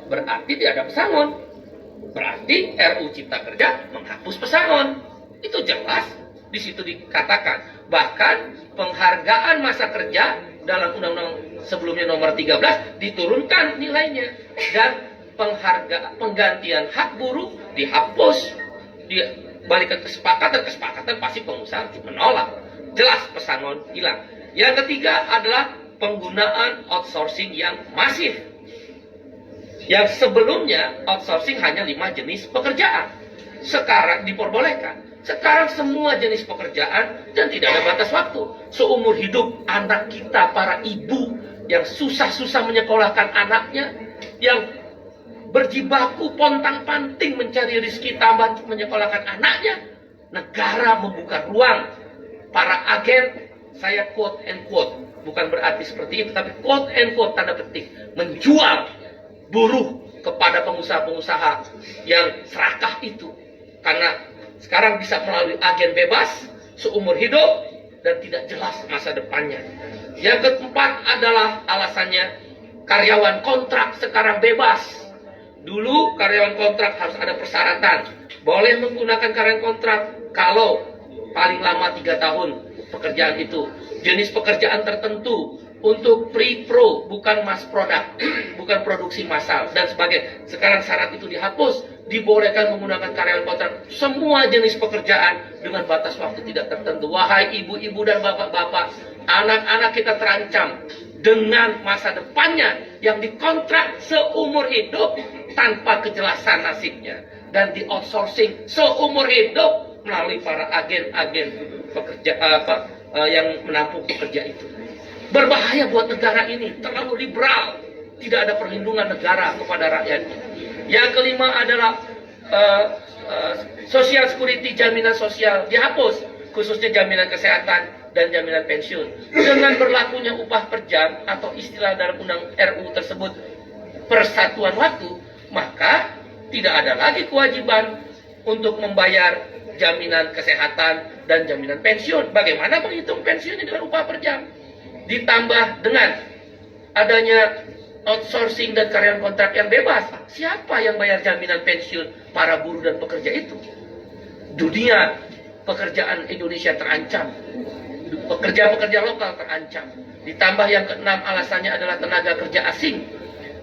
berarti tidak ada pesangon. Berarti RUU Cipta Kerja menghapus pesangon. Itu jelas di situ dikatakan. Bahkan penghargaan masa kerja dalam undang-undang sebelumnya nomor 13 diturunkan nilainya, dan penggantian hak buruh dihapus. Dibalikan kesepakatan pasti pengusaha menolak. Jelas pesangon hilang. Yang ketiga adalah penggunaan outsourcing yang masif. Yang sebelumnya outsourcing hanya 5 jenis pekerjaan, sekarang diperbolehkan. Sekarang semua jenis pekerjaan dan tidak ada batas waktu. Seumur hidup anak kita, para ibu yang susah-susah menyekolahkan anaknya, yang berjibaku pontang-panting mencari rezeki tambah menyekolahkan anaknya, negara membuka ruang. Para agen, saya quote and quote, bukan berarti seperti itu, tapi quote and quote tanda petik, menjual buruh kepada pengusaha-pengusaha yang serakah itu. Karena sekarang bisa melalui agen bebas seumur hidup dan tidak jelas masa depannya. Yang keempat adalah alasannya karyawan kontrak sekarang bebas. Dulu karyawan kontrak harus ada persyaratan. Boleh menggunakan karyawan kontrak kalau paling lama 3 tahun pekerjaan itu. Jenis pekerjaan tertentu, untuk pre-pro, bukan mass product, bukan produksi massal dan sebagainya. Sekarang syarat itu dihapus, dibolehkan menggunakan karyawan kontrak semua jenis pekerjaan dengan batas waktu tidak tertentu. Wahai ibu-ibu dan bapak-bapak, anak-anak kita terancam dengan masa depannya yang dikontrak seumur hidup tanpa kejelasan nasibnya, dan di outsourcing seumur hidup melalui para agen-agen pekerja yang menampung pekerja itu. Berbahaya buat negara ini, terlalu liberal, tidak ada perlindungan negara kepada rakyatnya. Yang kelima adalah social security, jaminan sosial dihapus, khususnya jaminan kesehatan dan jaminan pensiun. Dengan berlakunya upah per jam atau istilah dalam undang RU tersebut persatuan waktu, maka tidak ada lagi kewajiban untuk membayar jaminan kesehatan dan jaminan pensiun. Bagaimana menghitung pensiunnya dengan upah per jam? Ditambah dengan adanya outsourcing dan karyawan kontrak yang bebas, siapa yang bayar jaminan pensiun para buruh dan pekerja itu? Dunia pekerjaan Indonesia terancam, pekerja-pekerja lokal terancam. Ditambah yang keenam, alasannya adalah tenaga kerja asing.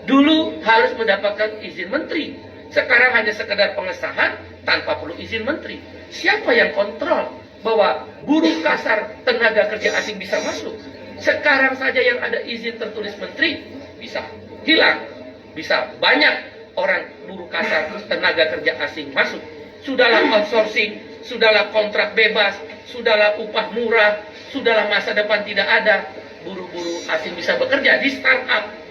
Dulu harus mendapatkan izin menteri, sekarang hanya sekedar pengesahan tanpa perlu izin menteri. Siapa yang kontrol bahwa buruh kasar tenaga kerja asing bisa masuk? Sekarang saja yang ada izin tertulis menteri bisa hilang, bisa banyak orang buruh kasar tenaga kerja asing masuk. Sudahlah outsourcing, sudahlah kontrak bebas, sudahlah upah murah, sudahlah masa depan tidak ada, buruh-buruh asing bisa bekerja di startup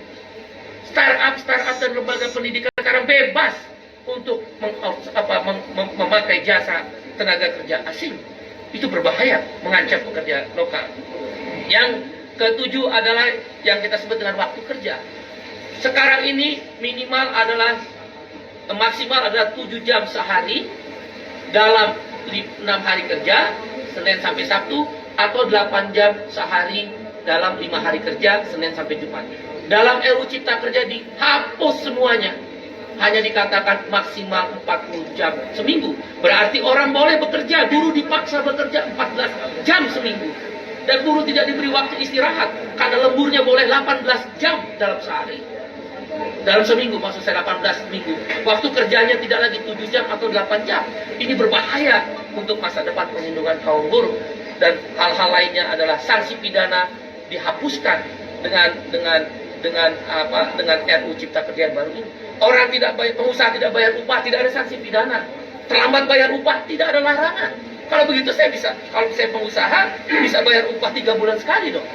dan lembaga pendidikan sekarang bebas untuk memakai jasa tenaga kerja asing. Itu berbahaya, mengancam pekerja lokal. Yang ketujuh adalah yang kita sebut dengan waktu kerja. Sekarang ini minimal adalah, maksimal adalah 7 jam sehari dalam 6 hari kerja, Senin sampai Sabtu, atau 8 jam sehari dalam 5 hari kerja, Senin sampai Jumat. Dalam RUU Cipta Kerja dihapus semuanya. Hanya dikatakan maksimal 40 jam seminggu. Berarti orang boleh bekerja, buruh dipaksa bekerja 14 jam seminggu. Dan buruh tidak diberi waktu istirahat, karena lemburnya boleh 18 jam dalam sehari. Dalam seminggu, maksud saya 18 minggu. Waktu kerjanya tidak lagi 7 jam atau 8 jam. Ini berbahaya untuk masa depan perlindungan kaum buruh. Dan hal-hal lainnya adalah sanksi pidana dihapuskan dengan RUU Cipta Kerja yang baru ini. Orang tidak bayar, pengusaha tidak bayar upah, tidak ada sanksi pidana. Terlambat bayar upah, tidak ada larangan. Kalau begitu kalau saya pengusaha, bisa bayar upah 3 bulan sekali dong.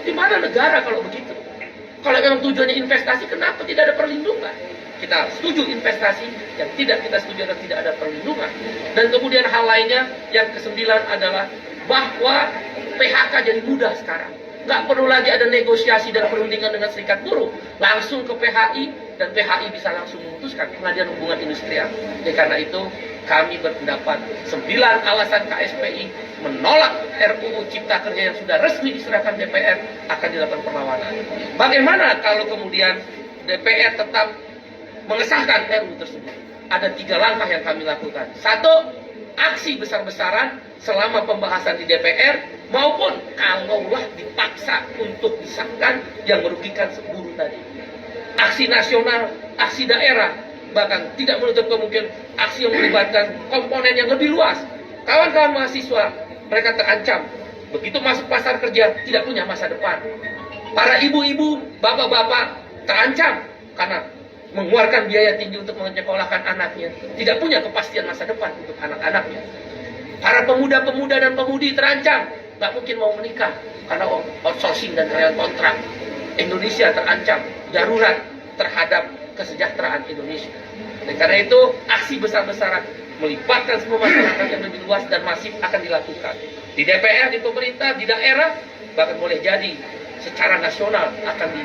Di mana negara kalau begitu? Kalau memang tujuannya investasi, kenapa tidak ada perlindungan? Kita setuju investasi, yang tidak kita setuju adalah tidak ada perlindungan. Dan kemudian hal lainnya, yang kesembilan adalah bahwa PHK jadi mudah sekarang. Nggak perlu lagi ada negosiasi dan perundingan dengan serikat buruh. Langsung ke PHI, dan PHI bisa langsung memutuskan Pengadilan Hubungan Industrial. Oleh karena itu, kami berpendapat 9 alasan KSPI menolak RUU Cipta Kerja yang sudah resmi diserahkan DPR akan dilakukan perlawanan. Bagaimana kalau kemudian DPR tetap mengesahkan RUU tersebut. Ada 3 langkah yang kami lakukan. 1, aksi besar-besaran selama pembahasan di DPR, maupun kalaulah dipaksa untuk disahkan yang merugikan buruh tadi. Aksi nasional, aksi daerah, bahkan tidak menutup kemungkinan aksi yang melibatkan komponen yang lebih luas. Kawan-kawan mahasiswa, mereka terancam. Begitu masuk pasar kerja, tidak punya masa depan. Para ibu-ibu, bapak-bapak terancam karena mengeluarkan biaya tinggi untuk menyekolahkan anaknya, tidak punya kepastian masa depan untuk anak-anaknya. Para pemuda-pemuda dan pemudi terancam, nggak mungkin mau menikah karena outsourcing dan real kontrak. Indonesia terancam darurat terhadap kesejahteraan Indonesia. Dan karena itu aksi besar-besaran melibatkan semua masyarakat yang lebih luas dan masif akan dilakukan di DPR, di pemerintah, di daerah, bahkan boleh jadi secara nasional akan di